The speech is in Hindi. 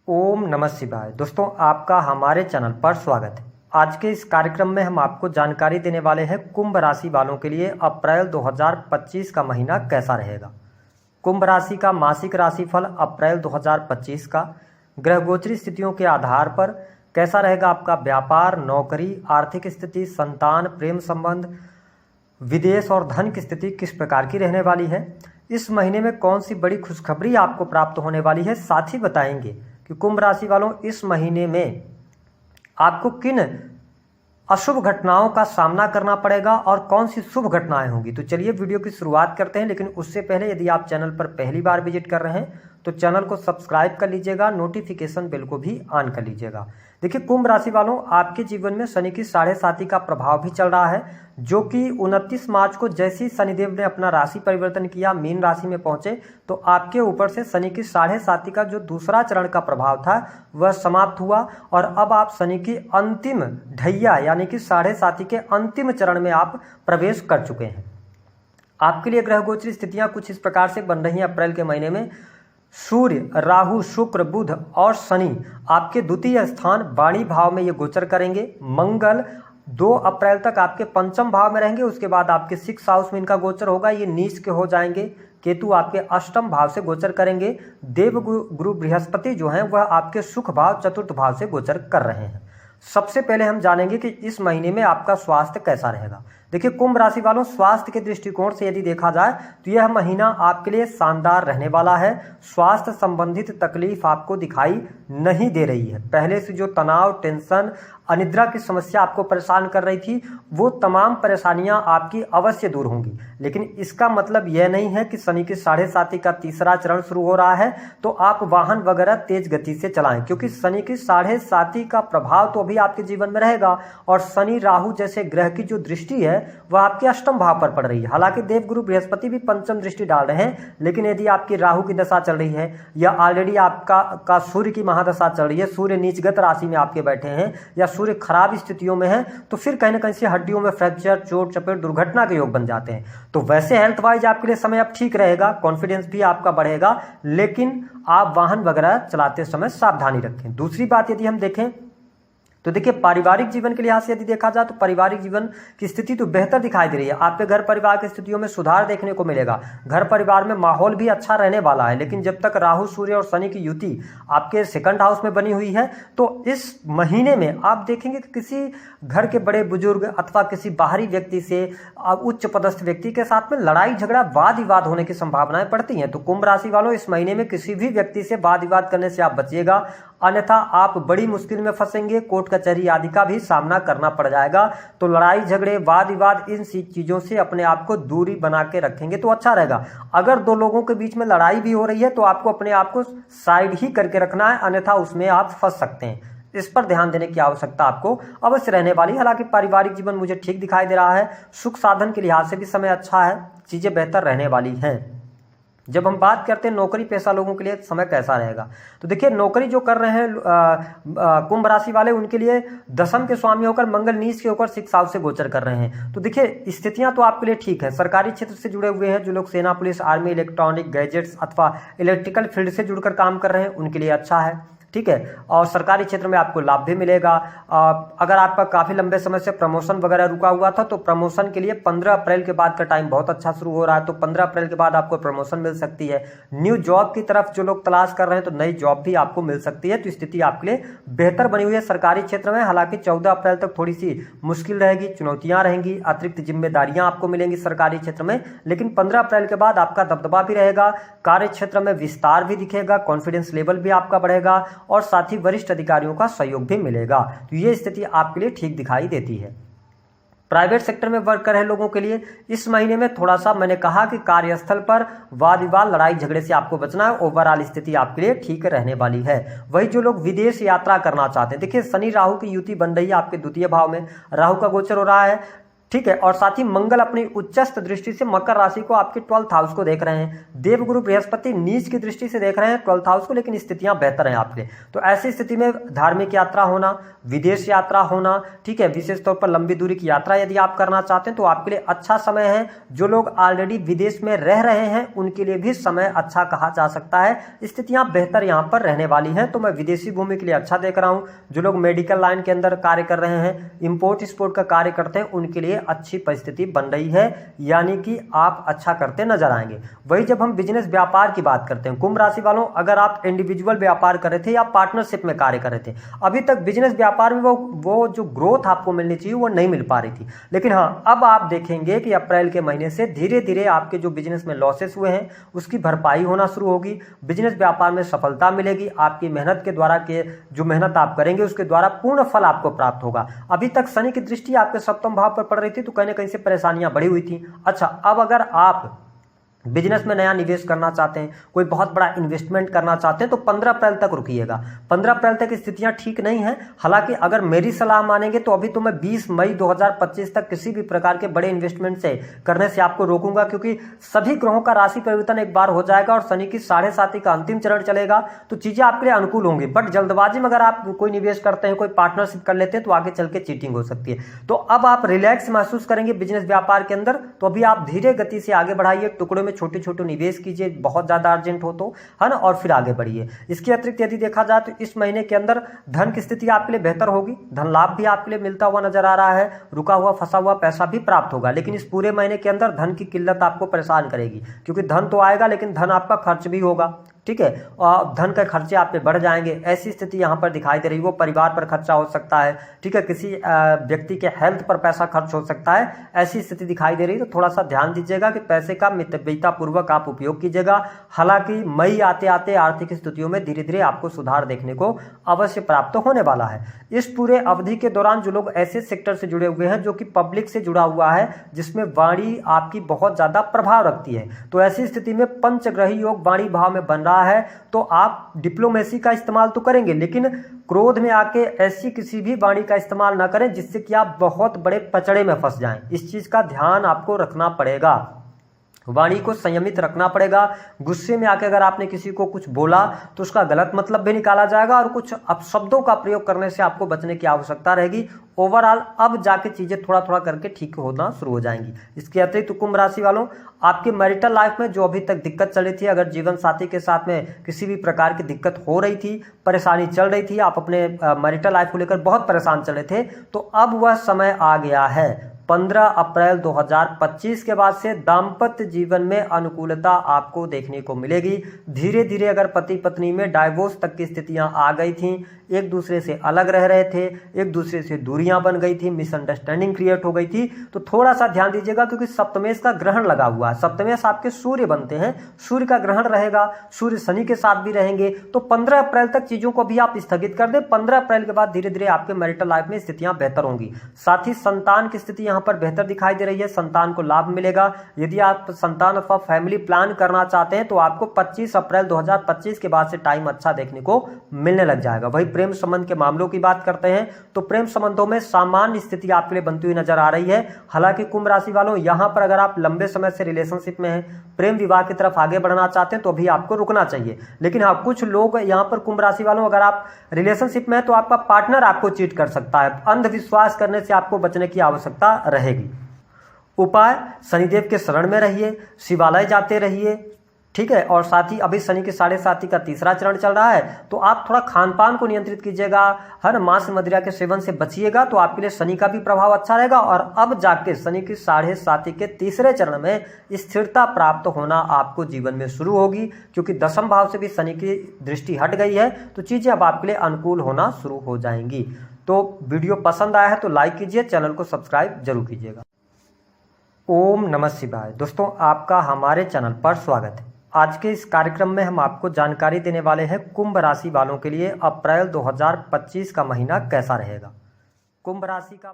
ओम नमः शिवाय। दोस्तों, आपका हमारे चैनल पर स्वागत है। आज के इस कार्यक्रम में हम आपको जानकारी देने वाले हैं कुंभ राशि वालों के लिए अप्रैल 2025 का महीना कैसा रहेगा। कुंभ राशि का मासिक राशिफल अप्रैल 2025 का ग्रह गोचरी स्थितियों के आधार पर कैसा रहेगा। आपका व्यापार, नौकरी, आर्थिक स्थिति, संतान, प्रेम संबंध, विदेश और धन की स्थिति किस प्रकार की रहने वाली है। इस महीने में कौन सी बड़ी खुशखबरी आपको प्राप्त होने वाली है, साथ ही बताएंगे कि कुंभ राशि वालों इस महीने में आपको किन अशुभ घटनाओं का सामना करना पड़ेगा और कौन सी शुभ घटनाएं होंगी। तो चलिए वीडियो की शुरुआत करते हैं, लेकिन उससे पहले यदि आप चैनल पर पहली बार विजिट कर रहे हैं तो चैनल को सब्सक्राइब कर लीजिएगा, नोटिफिकेशन बेल को भी ऑन कर लीजिएगा। देखिए, कुंभ राशि वालों, आपके जीवन में शनि की 7.5 का प्रभाव भी चल रहा है, जो कि 29 मार्च को जैसे ही शनिदेव ने अपना राशि परिवर्तन किया, मीन राशि में पहुंचे, तो आपके ऊपर से शनि की 7.5 का जो दूसरा चरण का प्रभाव था वह समाप्त हुआ और अब आप शनि की अंतिम ढैया यानी कि 7.5 के अंतिम चरण में आप प्रवेश कर चुके हैं। आपके लिए ग्रह गोचरी स्थितियां कुछ इस प्रकार से बन रही हैं। अप्रैल के महीने में सूर्य, राहु, शुक्र, बुध और शनि आपके द्वितीय स्थान वाणी भाव में ये गोचर करेंगे। मंगल 2 अप्रैल तक आपके पंचम भाव में रहेंगे, उसके बाद आपके 6th हाउस में इनका गोचर होगा, ये नीच के हो जाएंगे। केतु आपके अष्टम भाव से गोचर करेंगे। देव गुरु बृहस्पति जो हैं वह आपके सुख भाव 4th भाव से गोचर कर रहे हैं। सबसे पहले हम जानेंगे कि इस महीने में आपका स्वास्थ्य कैसा रहेगा। देखिए, कुंभ राशि वालों, स्वास्थ्य के दृष्टिकोण से यदि देखा जाए तो यह महीना आपके लिए शानदार रहने वाला है। स्वास्थ्य संबंधित तकलीफ आपको दिखाई नहीं दे रही है। पहले से जो तनाव, टेंशन, अनिद्रा की समस्या आपको परेशान कर रही थी, वो तमाम परेशानियां आपकी अवश्य दूर होंगी। लेकिन इसका मतलब यह नहीं है कि शनि की 7.5 का तीसरा चरण शुरू हो रहा है तो आप वाहन वगैरह तेज गति से चलाएं, क्योंकि शनि की 7.5 का प्रभाव तो अभी आपके जीवन में रहेगा और शनि, राहु जैसे ग्रह की जो दृष्टि है वह आपके अष्टम भाव पर पड़ रही है। हालांकि देवगुरु बृहस्पति भी पंचम दृष्टि डाल रहे हैं, लेकिन यदि आपकी राहु की दशा चल रही है या ऑलरेडी आपका सूर्य की महादशा चल रही है, सूर्य नीचगत राशि में आपके बैठे हैं या सूर्य खराब स्थितियों में है, तो फिर कहीं ना कहीं से हड्डियों में फ्रैक्चर, चोट चपेट, दुर्घटना के योग बन जाते हैं। तो वैसे हेल्थ वाइज आपके लिए समय अब ठीक रहेगा, कॉन्फिडेंस भी आपका बढ़ेगा, लेकिन आप वाहन वगैरह चलाते समय सावधानी रखें। दूसरी बात यदि हम देखें तो देखिए, पारिवारिक जीवन के लिहाज से यदि देखा जाए तो पारिवारिक जीवन की स्थिति तो बेहतर दिखाई दे रही है। आपके घर परिवार की स्थितियों में सुधार देखने को मिलेगा। घर परिवार में माहौल भी अच्छा रहने वाला है, लेकिन जब तक राहु, सूर्य और शनि की युति आपके 2nd हाउस में बनी हुई है तो इस महीने में आप देखेंगे कि किसी घर के बड़े बुजुर्ग अथवा किसी बाहरी व्यक्ति से, उच्च पदस्थ व्यक्ति के साथ में लड़ाई झगड़ा, वाद विवाद होने की संभावनाएं पड़ती हैं। तो कुंभ राशि वालों, इस महीने में किसी भी व्यक्ति से वाद विवाद करने से आप बचिएगा, अन्यथा आप बड़ी मुश्किल में फंसेंगे, कोर्ट कचहरी आदि का भी सामना करना पड़ जाएगा। तो लड़ाई झगड़े, वाद विवाद, इन चीजों से अपने आप को दूरी बना के रखेंगे तो अच्छा रहेगा। अगर 2 लोगों के बीच में लड़ाई भी हो रही है तो आपको अपने आप को साइड ही करके रखना है, अन्यथा उसमें आप फंस सकते हैं। इस पर ध्यान देने की आवश्यकता आपको अवश्य रहने वाली है। हालांकि पारिवारिक जीवन मुझे ठीक दिखाई दे रहा है। सुख साधन के लिहाज से भी समय अच्छा है, चीजें बेहतर रहने वाली हैं। जब हम बात करते हैं नौकरी पेशा लोगों के लिए समय कैसा रहेगा, तो देखिए, नौकरी जो कर रहे हैं कुंभ राशि वाले, उनके लिए दशम के स्वामी होकर मंगल नीच के होकर 6th हाउस से गोचर कर रहे हैं। तो देखिए, स्थितियां तो आपके लिए ठीक है। सरकारी क्षेत्र से जुड़े हुए हैं जो लोग सेना, पुलिस, आर्मी, इलेक्ट्रॉनिक गैजेट्स अथवा इलेक्ट्रिकल फील्ड से जुड़कर काम कर रहे हैं, उनके लिए अच्छा है, ठीक है। और सरकारी क्षेत्र में आपको लाभ भी मिलेगा। अगर आपका काफी लंबे समय से प्रमोशन वगैरह रुका हुआ था तो प्रमोशन के लिए 15 अप्रैल के बाद का टाइम बहुत अच्छा शुरू हो रहा है, तो 15 अप्रैल के बाद आपको प्रमोशन मिल सकती है। न्यू जॉब की तरफ जो लोग तलाश कर रहे हैं तो नई जॉब भी आपको मिल सकती है। तो स्थिति आपके लिए बेहतर बनी हुई है सरकारी क्षेत्र में। हालांकि 14 अप्रैल तक थोड़ी सी मुश्किल रहेगी, चुनौतियां रहेंगी, अतिरिक्त जिम्मेदारियां आपको मिलेंगी सरकारी क्षेत्र में, लेकिन 15 अप्रैल के बाद आपका दबदबा भी रहेगा, कार्य क्षेत्र में विस्तार भी दिखेगा, कॉन्फिडेंस लेवल भी आपका बढ़ेगा और साथ ही वरिष्ठ अधिकारियों का सहयोग भी मिलेगा। तो ये स्थिति आपके लिए ठीक दिखाई देती है। प्राइवेट सेक्टर में वर्क कर रहे लोगों के लिए इस महीने में थोड़ा सा, मैंने कहा कि कार्यस्थल पर वाद विवाद, लड़ाई झगड़े से आपको बचना है। ओवरऑल स्थिति आपके लिए ठीक रहने वाली है। वही जो लोग विदेश यात्रा करना चाहते हैं, देखिए, शनि राहु की युति बन रही है आपके द्वितीय भाव में, राहु का गोचर हो रहा है ठीक है। और साथ ही मंगल अपनी उच्चस्थ दृष्टि से मकर राशि को आपके 12th हाउस को देख रहे हैं। देवगुरु बृहस्पति नीच की दृष्टि से देख रहे हैं 12th हाउस को, लेकिन स्थितियां बेहतर हैं आपके। तो ऐसी स्थिति में धार्मिक यात्रा होना, विदेश यात्रा होना, ठीक है, विशेष तौर पर लंबी दूरी की यात्रा यदि आप करना चाहते हैं तो आपके लिए अच्छा समय है। जो लोग ऑलरेडी विदेश में रह रहे हैं उनके लिए भी समय अच्छा कहा जा सकता है। स्थितियां बेहतर यहां पर रहने वाली हैं। तो मैं विदेशी भूमि के लिए अच्छा देख रहा हूं। जो लोग मेडिकल लाइन के अंदर कार्य कर रहे हैं, इंपोर्ट एक्सपोर्ट का कार्य करते हैं, उनके लिए अच्छी परिस्थिति बन रही है, यानी कि आप अच्छा करते नजर आएंगे। वही जब हम बिजनेस व्यापार की बात करते हैं, कुंभ राशि वालों, अगर आप इंडिविजुअल व्यापार कर रहे थे या पार्टनरशिप में कार्य कर रहे थे, अभी तक बिजनेस व्यापार में वो जो ग्रोथ आपको मिलनी चाहिए वो नहीं मिल पा रही थी। लेकिन हाँ, अब आप देखेंगे कि अप्रैल के महीने से धीरे धीरे आपके जो बिजनेस में लॉसेस हुए हैं उसकी भरपाई होना शुरू होगी। बिजनेस व्यापार में सफलता मिलेगी। आपकी मेहनत के द्वारा के जो मेहनत आप करेंगे उसके द्वारा पूर्ण फल आपको प्राप्त होगा। अभी तक शनि की दृष्टि आपके सप्तम भाव पर पड़ रही थी तो कहीं ना कहीं से परेशानियां बढ़ी हुई थी। अच्छा, अब अगर आप बिजनेस में नया निवेश करना चाहते हैं, कोई बहुत बड़ा इन्वेस्टमेंट करना चाहते हैं तो 15 अप्रैल तक रुकिएगा। 15 अप्रैल तक स्थितियां ठीक नहीं हैं। हालांकि अगर मेरी सलाह मानेंगे तो अभी तो मैं 20 मई 2025 तक किसी भी प्रकार के बड़े इन्वेस्टमेंट से करने से आपको रोकूंगा, क्योंकि सभी ग्रहों का राशि परिवर्तन एक बार हो जाएगा और शनि की 7.5 का अंतिम चरण चलेगा तो चीजें आपके लिए अनुकूल होंगी। बट जल्दबाजी में अगर आप कोई निवेश करते हैं, कोई पार्टनरशिप कर लेते हैं तो आगे चल के चीटिंग हो सकती है। तो अब आप रिलैक्स महसूस करेंगे बिजनेस व्यापार के अंदर, तो अभी आप धीरे गति से आगे बढ़ाइए। टुकड़ों में छोटे छोटे निवेश कीजिए, बहुत ज्यादा अर्जेंट हो तो, है ना, और फिर आगे बढ़िए। इसके अतिरिक्त यदि देखा जाए तो इस महीने के अंदर धन की स्थिति आपके लिए बेहतर होगी। धन लाभ भी आपके लिए मिलता हुआ नजर आ रहा है। रुका हुआ फंसा हुआ पैसा भी प्राप्त होगा। लेकिन इस पूरे महीने के अंदर धन की किल्लत आपको परेशान करेगी, क्योंकि धन तो आएगा लेकिन धन आपका खर्च भी होगा। ठीक है, और धन के खर्चे आप पे बढ़ जाएंगे। ऐसी स्थिति यहाँ पर दिखाई दे रही है। वो परिवार पर खर्चा हो सकता है, ठीक है, किसी व्यक्ति के हेल्थ पर पैसा खर्च हो सकता है। ऐसी स्थिति दिखाई दे रही है तो थोड़ा सा ध्यान दीजिएगा कि पैसे का मितव्ययितापूर्वक आप उपयोग कीजिएगा। हालांकि मई आते आते आर्थिक स्थितियों में धीरे धीरे आपको सुधार देखने को अवश्य प्राप्त होने वाला है। इस पूरे अवधि के दौरान जो लोग ऐसे सेक्टर से जुड़े हुए हैं जो कि पब्लिक से जुड़ा हुआ है, जिसमें वाणी आपकी बहुत ज्यादा प्रभाव रखती है, तो ऐसी स्थिति में पंचग्रही योग वाणी भाव में बन रहा है तो आप डिप्लोमेसी का इस्तेमाल तो करेंगे, लेकिन क्रोध में आके ऐसी किसी भी वाणी का इस्तेमाल ना करें जिससे कि आप बहुत बड़े पचड़े में फंस जाएं। इस चीज का ध्यान आपको रखना पड़ेगा। वाणी को संयमित रखना पड़ेगा। गुस्से में आके अगर आपने किसी को कुछ बोला तो उसका गलत मतलब भी निकाला जाएगा और कुछ अपशब्दों का प्रयोग करने से आपको बचने की आवश्यकता रहेगी। ओवरऑल अब जाके चीजें थोड़ा थोड़ा करके ठीक होना शुरू हो जाएंगी। इसके अतिरिक्त कुंभ राशि वालों, आपके मैरिटल लाइफ में जो अभी तक दिक्कत चल रही थी, अगर जीवन साथी के साथ में किसी भी प्रकार की दिक्कत हो रही थी, परेशानी चल रही थी, आप अपने मैरिटल लाइफ को लेकर बहुत परेशान चल रहे थे, तो अब वह समय आ गया है। 15 अप्रैल 2025 के बाद से दाम्पत्य जीवन में अनुकूलता आपको देखने को मिलेगी। धीरे धीरे अगर पति पत्नी में डाइवोर्स तक की स्थितियां आ गई थीं, एक दूसरे से अलग रह रहे थे, एक दूसरे से दूरियां बन गई थी, मिसअंडरस्टैंडिंग क्रिएट हो गई थी, तो थोड़ा सा ध्यान दीजिएगा, क्योंकि सप्तमेश का ग्रहण लगा हुआ है। सप्तमेश आपके सूर्य बनते हैं, सूर्य का ग्रहण रहेगा, सूर्य शनि के साथ भी रहेंगे। तो 15 अप्रैल तक चीजों को भी आप स्थगित कर दें। 15 अप्रैल के बाद धीरे धीरे आपके मैरिटल लाइफ में स्थितियां बेहतर होंगी। साथ ही संतान की स्थिति यहाँ पर बेहतर दिखाई दे रही है। संतान को लाभ मिलेगा। यदि आप संतान अथवा फैमिली प्लान करना चाहते हैं तो आपको 25 अप्रैल 2025 के बाद से टाइम अच्छा देखने को मिलने लग जाएगा। वही प्रेम संबंध के मामलों की बात करते हैं तो प्रेम संबंधों में सामान्य स्थिति आपके लिए बनती हुई नजर आ रही है। हालांकि कुंभ राशि वालों, यहां पर अगर आप लंबे समय से रिलेशनशिप में हैं, प्रेम विवाह की तरफ आगे बढ़ना चाहते हैं तो अभी आपको रुकना चाहिए। लेकिन हाँ, कुछ लोग यहां पर कुंभ राशि वालों, अगर आप रिलेशनशिप में हैं तो आपका पार्टनर आपको चीट कर सकता है। अंधविश्वास करने से आपको बचने की आवश्यकता रहेगी। उपाय, शनिदेव के शरण में रहिए, शिवालय जाते रहिए, ठीक है। और साथ ही अभी शनि के 7.5 का तीसरा चरण चल रहा है तो आप थोड़ा खान पान को नियंत्रित कीजिएगा, हर मांस मदिरा के सेवन से बचिएगा, तो आपके लिए शनि का भी प्रभाव अच्छा रहेगा। और अब जाके शनि की 7.5 के तीसरे चरण में स्थिरता प्राप्त होना आपको जीवन में शुरू होगी, क्योंकि दशम भाव से भी शनि की दृष्टि हट गई है तो चीजें अब आपके लिए अनुकूल होना शुरू हो जाएंगी। तो वीडियो पसंद आया है तो लाइक कीजिए, चैनल को सब्सक्राइब जरूर कीजिएगा। ओम नमः शिवाय। दोस्तों, आपका हमारे चैनल पर स्वागत है। आज के इस कार्यक्रम में हम आपको जानकारी देने वाले हैं कुंभ राशि वालों के लिए अप्रैल 2025 का महीना कैसा रहेगा। कुंभ राशि का